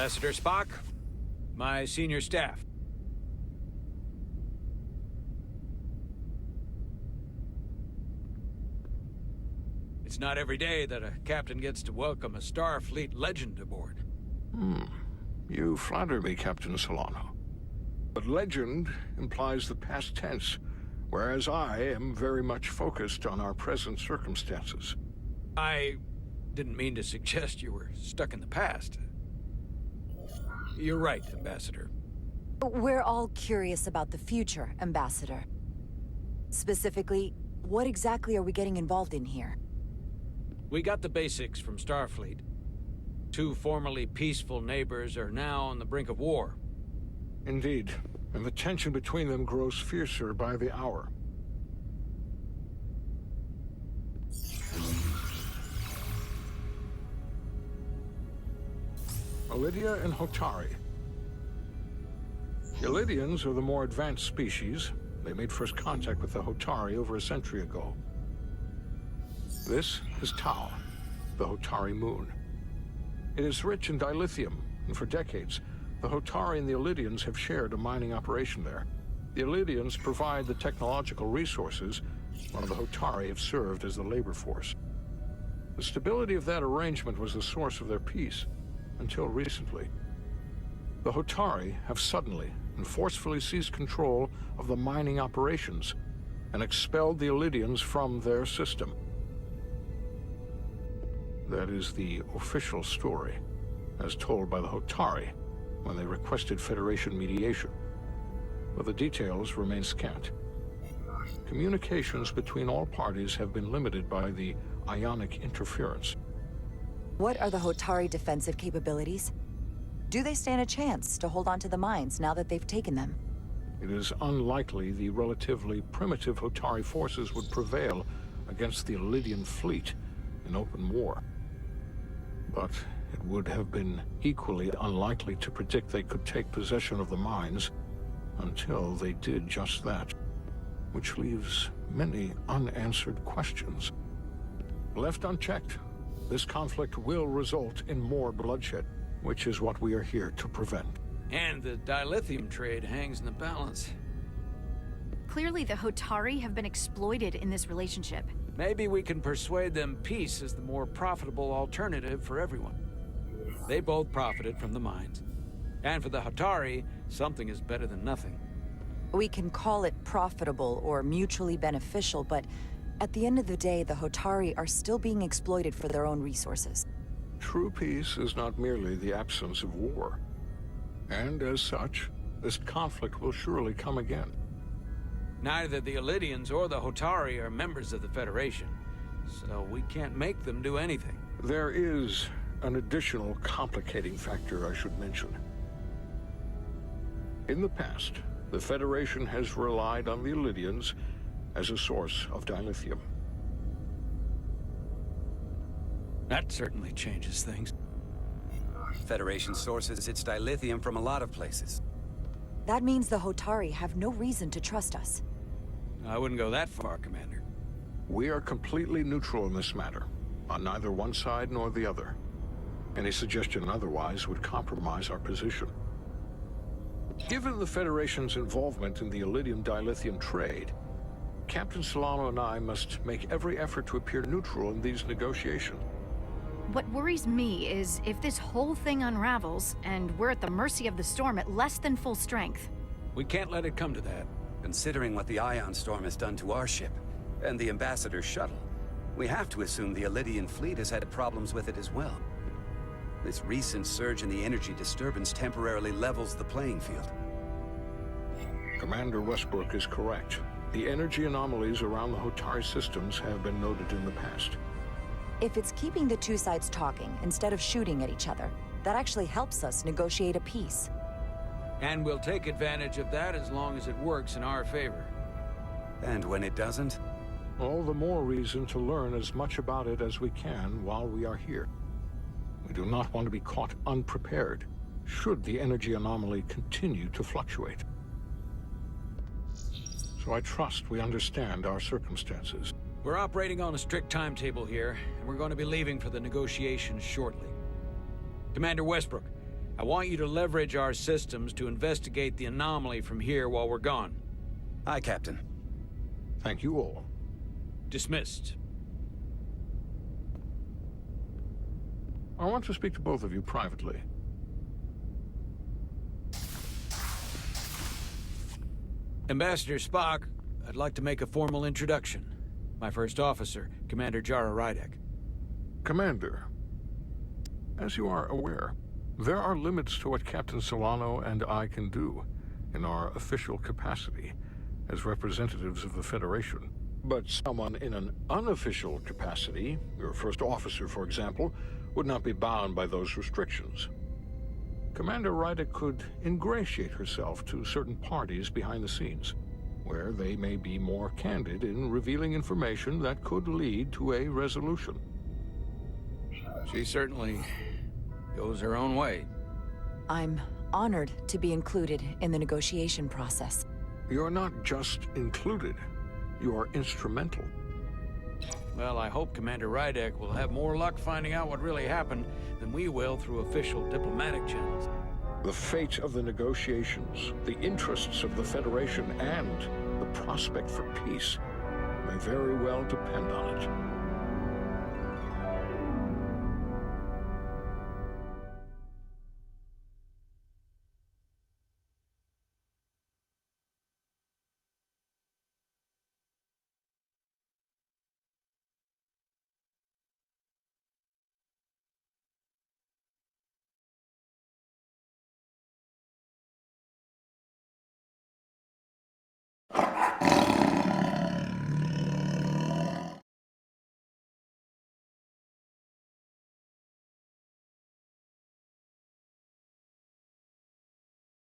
Ambassador Spock, my senior staff. It's not every day that a captain gets to welcome a Starfleet legend aboard. You flatter me, Captain Solano. But legend implies the past tense, whereas I am very much focused on our present circumstances. I didn't mean to suggest you were stuck in the past. You're right, Ambassador. We're all curious about the future, Ambassador. Specifically, what exactly are we getting involved in here? We got the basics from Starfleet. Two formerly peaceful neighbors are now on the brink of war. Indeed, and the tension between them grows fiercer by the hour. Ilidia and Hotari. The Ilidians are the more advanced species. They made first contact with the Hotari over a century ago. This is Tau, the Hotari moon. It is rich in dilithium, and for decades, the Hotari and the Ilidians have shared a mining operation there. The Ilidians provide the technological resources, while the Hotari have served as the labor force. The stability of that arrangement was the source of their peace, until recently. The Hotari have suddenly and forcefully seized control of the mining operations and expelled the Ilidians from their system. That is the official story, as told by the Hotari when they requested Federation mediation. But the details remain scant. Communications between all parties have been limited by the ionic interference. What are the Hotari defensive capabilities? Do they stand a chance to hold on to the mines now that they've taken them? It is unlikely the relatively primitive Hotari forces would prevail against the Ilidian fleet in open war. But it would have been equally unlikely to predict they could take possession of the mines until they did just that, which leaves many unanswered questions. Left unchecked, this conflict will result in more bloodshed, which is what we are here to prevent. And the dilithium trade hangs in the balance. Clearly the Hotari have been exploited in this relationship. Maybe we can persuade them peace is the more profitable alternative for everyone. They both profited from the mines. And for the Hotari, something is better than nothing. We can call it profitable or mutually beneficial, but at the end of the day, the Hotari are still being exploited for their own resources. True peace is not merely the absence of war. And as such, this conflict will surely come again. Neither the Ilidians or the Hotari are members of the Federation, so we can't make them do anything. There is an additional complicating factor I should mention. In the past, the Federation has relied on the Ilidians as a source of dilithium. That certainly changes things. Federation sources its dilithium from a lot of places. That means the Hotari have no reason to trust us. I wouldn't go that far, Commander. We are completely neutral in this matter, on neither one side nor the other. Any suggestion otherwise would compromise our position. Given the Federation's involvement in the Ilidium dilithium trade, Captain Solano and I must make every effort to appear neutral in these negotiations. What worries me is if this whole thing unravels, and we're at the mercy of the storm at less than full strength. We can't let it come to that. Considering what the Ion Storm has done to our ship, and the Ambassador's shuttle, we have to assume the Ilidian fleet has had problems with it as well. This recent surge in the energy disturbance temporarily levels the playing field. Commander Westbrook is correct. The energy anomalies around the Hotari systems have been noted in the past. If it's keeping the two sides talking instead of shooting at each other, that actually helps us negotiate a peace. And we'll take advantage of that as long as it works in our favor. And when it doesn't? All the more reason to learn as much about it as we can while we are here. We do not want to be caught unprepared, should the energy anomaly continue to fluctuate. So I trust we understand our circumstances. We're operating on a strict timetable here, and we're going to be leaving for the negotiations shortly. Commander Westbrook, I want you to leverage our systems to investigate the anomaly from here while we're gone. Aye, Captain. Thank you all. Dismissed. I want to speak to both of you privately. Ambassador Spock, I'd like to make a formal introduction. My first officer, Commander Jara Rydek. Commander, as you are aware, there are limits to what Captain Solano and I can do in our official capacity as representatives of the Federation. But someone in an unofficial capacity, your first officer, for example, would not be bound by those restrictions. Commander Rydek could ingratiate herself to certain parties behind the scenes, where they may be more candid in revealing information that could lead to a resolution. She certainly goes her own way. I'm honored to be included in the negotiation process. You're not just included, you are instrumental. Well, I hope Commander Rydek will have more luck finding out what really happened than we will through official diplomatic channels. The fate of the negotiations, the interests of the Federation, and the prospect for peace may very well depend on it.